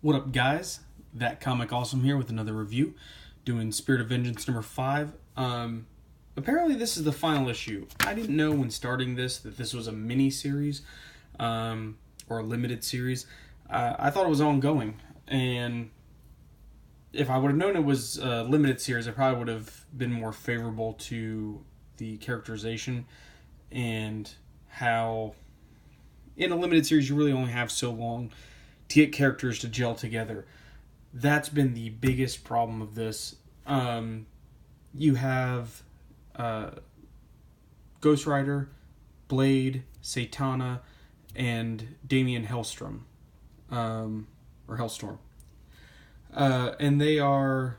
What up, guys? That Comic Awesome here with another review, doing Spirit of Vengeance number 5. Apparently this is the final issue. I didn't know when starting this that this was a mini-series, or a limited series. I thought it was ongoing, and if I would have known it was a limited series, I probably would have been more favorable to the characterization and how in a limited series you really only have so long to get characters to gel together. That's been the biggest problem of this. You have Ghost Rider, Blade, Satana, and Damian Hellstrom, or Hellstorm. And they are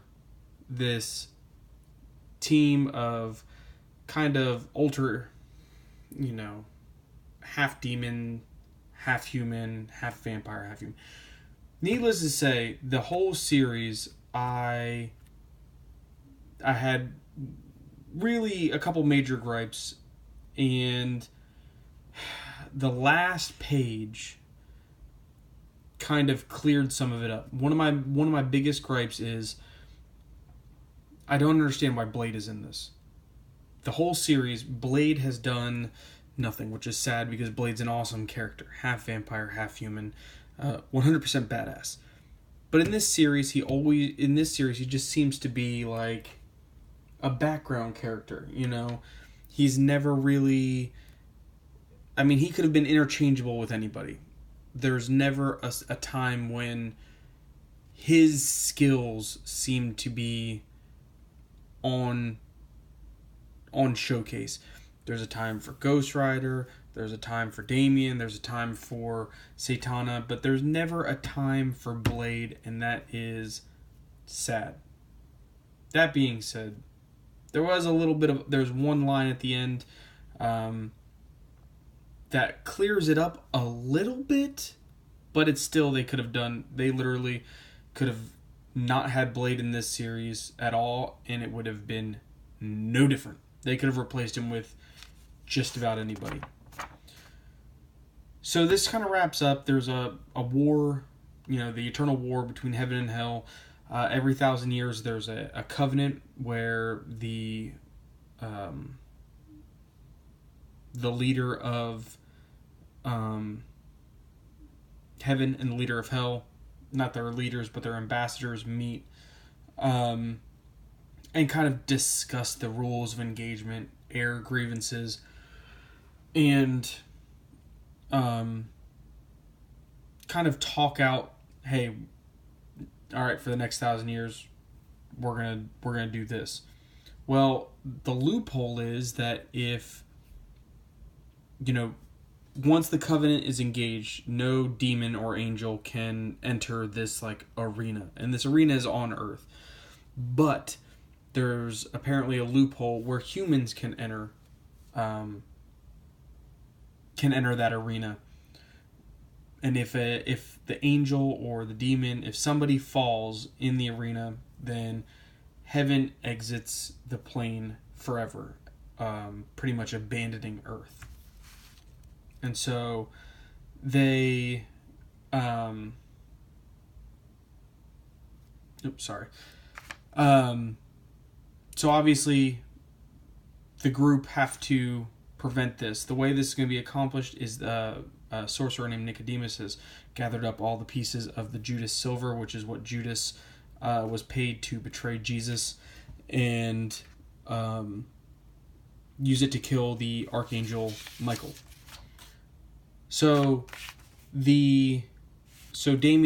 this team of kind of half demon, half human, half vampire, half human. Needless to say, the whole series, I had really a couple major gripes, and the last page kind of cleared some of it up. One of my biggest gripes is I don't understand why Blade is in this. The whole series, Blade has done nothing, which is sad because Blade's an awesome character, half vampire, half human, 100% badass. But in this series, he just seems to be like a background character. He's never really. I mean, he could have been interchangeable with anybody. There's never a time when his skills seem to be on showcase. There's a time for Ghost Rider, there's a time for Damian, there's a time for Satana, but there's never a time for Blade, and that is sad. That being said, there's one line at the end that clears it up a little bit, but it's still, they literally could have not had Blade in this series at all, and it would have been no different. They could have replaced him with just about anybody. So this kind of wraps up. There's a war, the eternal war between heaven and hell. Every 1,000 years there's a covenant where the leader of heaven and the leader of hell, not their leaders but their ambassadors, meet and kind of discuss the rules of engagement, air grievances, and kind of talk out, hey, all right, for the next 1,000 years, we're gonna do this. Well, the loophole is that if once the covenant is engaged, no demon or angel can enter this arena, and this arena is on Earth, but there's apparently a loophole where humans can enter that arena. And if the angel or the demon, if somebody falls in the arena, then heaven exits the plane forever, pretty much abandoning Earth. And so they so obviously the group have to prevent this. The way this is going to be accomplished is the sorcerer named Nicodemus has gathered up all the pieces of the Judas silver, which is what Judas was paid to betray Jesus, and use it to kill the Archangel Michael. So Damian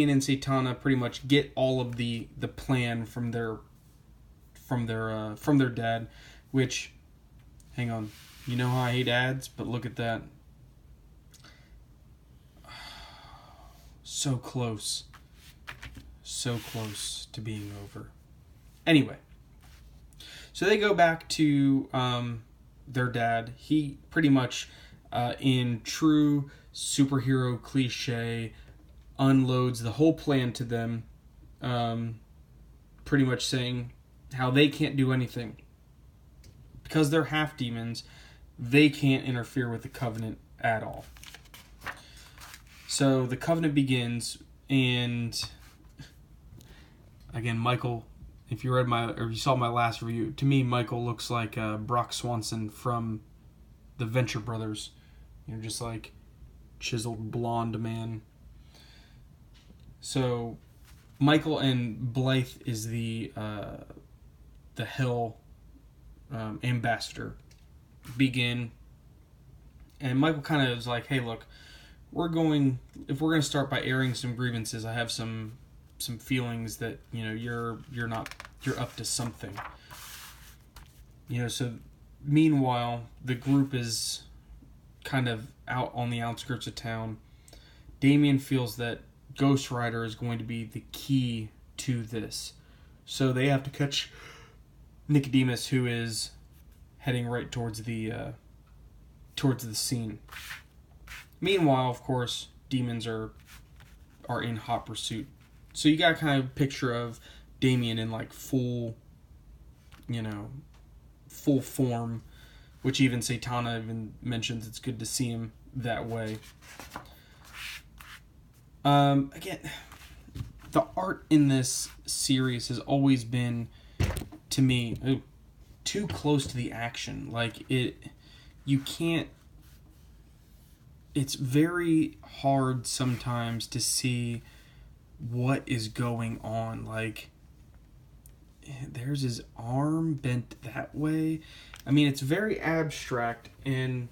and Satana pretty much get all of the plan from their dad, which, hang on, you know how I hate ads, but look at that. So close to being over. Anyway, so they go back to their dad. He pretty much, in true superhero cliche, unloads the whole plan to them, pretty much saying how they can't do anything. Because they're half demons, they can't interfere with the covenant at all. So the covenant begins, and again, Michael, if you read or you saw my last review, to me, Michael looks like Brock Swanson from the Venture Brothers. Just like chiseled blonde man. So Michael and Blythe is the Hell ambassador. Begin, and Michael kind of is like, "Hey, look, if we're going to start by airing some grievances, I have some feelings that you're up to something." So meanwhile, the group is kind of out on the outskirts of town. Damien feels that Ghost Rider is going to be the key to this. So they have to catch Nicodemus, who is heading right towards the scene. Meanwhile, of course, demons are in hot pursuit. So you got a kind of picture of Damien in like full form, which even Satana even mentions it's good to see him that way. Again, the art in this series has always been, to me, too close to the action. Like, you can't... It's very hard sometimes to see what is going on. Like, there's his arm bent that way. I mean, it's very abstract, and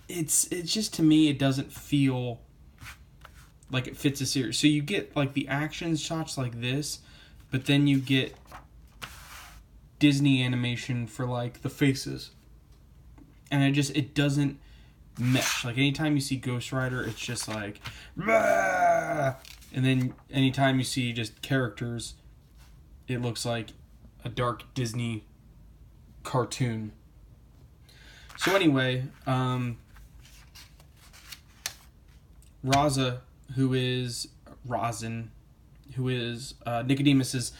it's just, to me, it doesn't feel like it fits a series. So you get like the action shots like this, but then you get Disney animation for like the faces, and it doesn't mesh. Like, anytime you see Ghost Rider, it's just like, "Rah!" And then anytime you see just characters, it looks like a dark Disney cartoon. So anyway, Rosin, who is Nicodemus's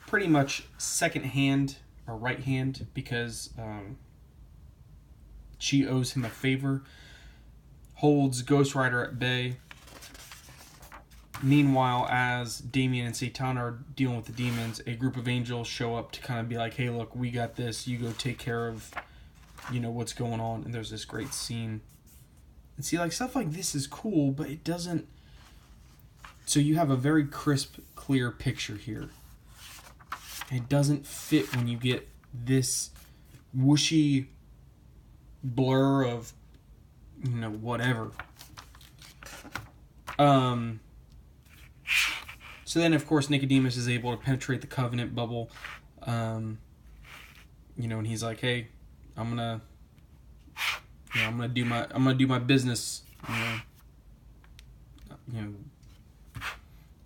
pretty much second hand or right hand, because she owes him a favor, holds Ghost Rider at bay. Meanwhile, as Damien and Satana are dealing with the demons, a group of angels show up to kind of be like, "Hey, look, we got this. You go take care of, what's going on." And there's this great scene. And see, like, stuff like this is cool, but it doesn't... So you have a very crisp, clear picture here. It doesn't fit when you get this whooshy blur of, whatever. So then, of course, Nicodemus is able to penetrate the Covenant bubble, and he's like, "Hey, I'm gonna do my business."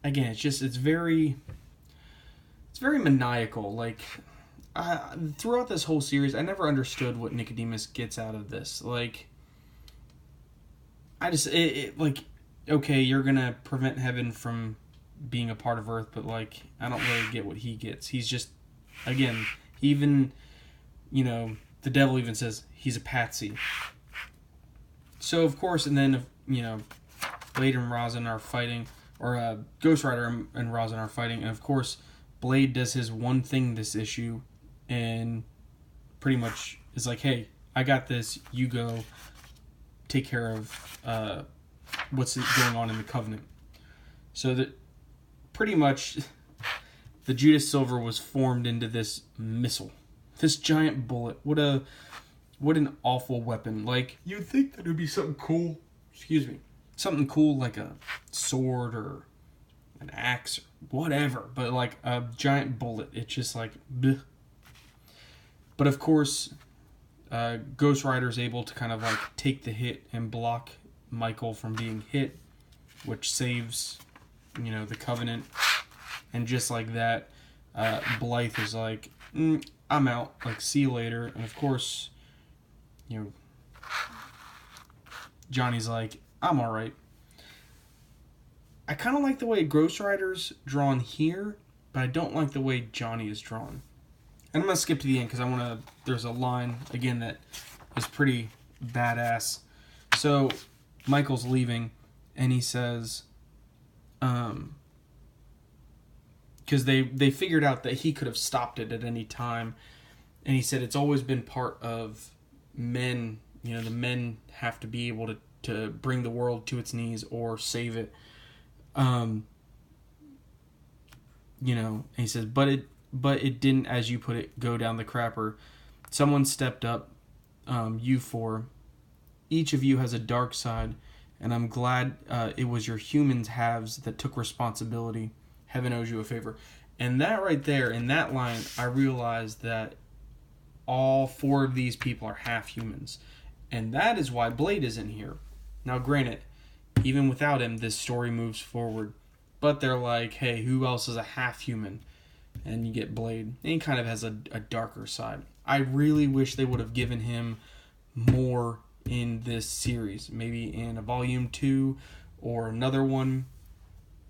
Again, it's very maniacal. Like, throughout this whole series, I never understood what Nicodemus gets out of this. Like, like, okay, you're gonna prevent heaven from being a part of Earth, but like, I don't really get what he gets. He's just, again, even, the devil even says he's a patsy. So of course, and then Blade and Rosin are fighting, or Ghost Rider and Rosin are fighting, and of course Blade does his one thing this issue, and pretty much is like, "Hey, I got this. You go take care of what's going on in the Covenant." So that pretty much the Judas Silver was formed into this missile, this giant bullet. What an awful weapon. Like, you'd think that it would be something cool. Something cool like a sword or an axe or whatever. But like a giant bullet, it's just like, bleh. But of course, Ghost Rider is able to kind of like take the hit and block Michael from being hit, which saves, the Covenant. And just like that, Blythe is like, "I'm out. Like, see you later." And of course, Johnny's like, "I'm alright." I kind of like the way Ghost Rider's drawn here, but I don't like the way Johnny is drawn. And I'm going to skip to the end because there's a line, again, that is pretty badass. So, Michael's leaving, and he says, because they figured out that he could have stopped it at any time, and he said it's always been part of men. You know, the men have to be able to bring the world to its knees or save it. You know, and he says, but it didn't, as you put it, go down the crapper. Someone stepped up, you four. Each of you has a dark side, and I'm glad it was your humans' halves that took responsibility. Heaven owes you a favor. And that right there, in that line, I realized that all four of these people are half humans. And that is why Blade is in here. Now, granted, even without him, this story moves forward. But they're like, hey, who else is a half human? And you get Blade. And he kind of has a darker side. I really wish they would have given him more in this series. Maybe in a volume 2 or another one,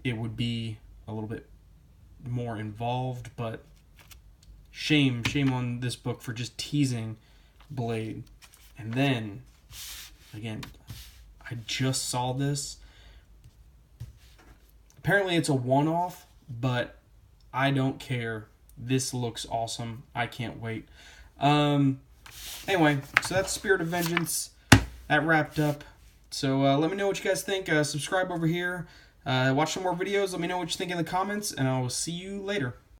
it would be a little bit more involved. But shame on this book for just teasing Blade. And then, again, I just saw this. Apparently it's a one-off, but I don't care. This looks awesome. I can't wait. Anyway, so that's Spirit of Vengeance. That wrapped up. So let me know what you guys think. Subscribe over here. Watch some more videos. Let me know what you think in the comments, and I will see you later.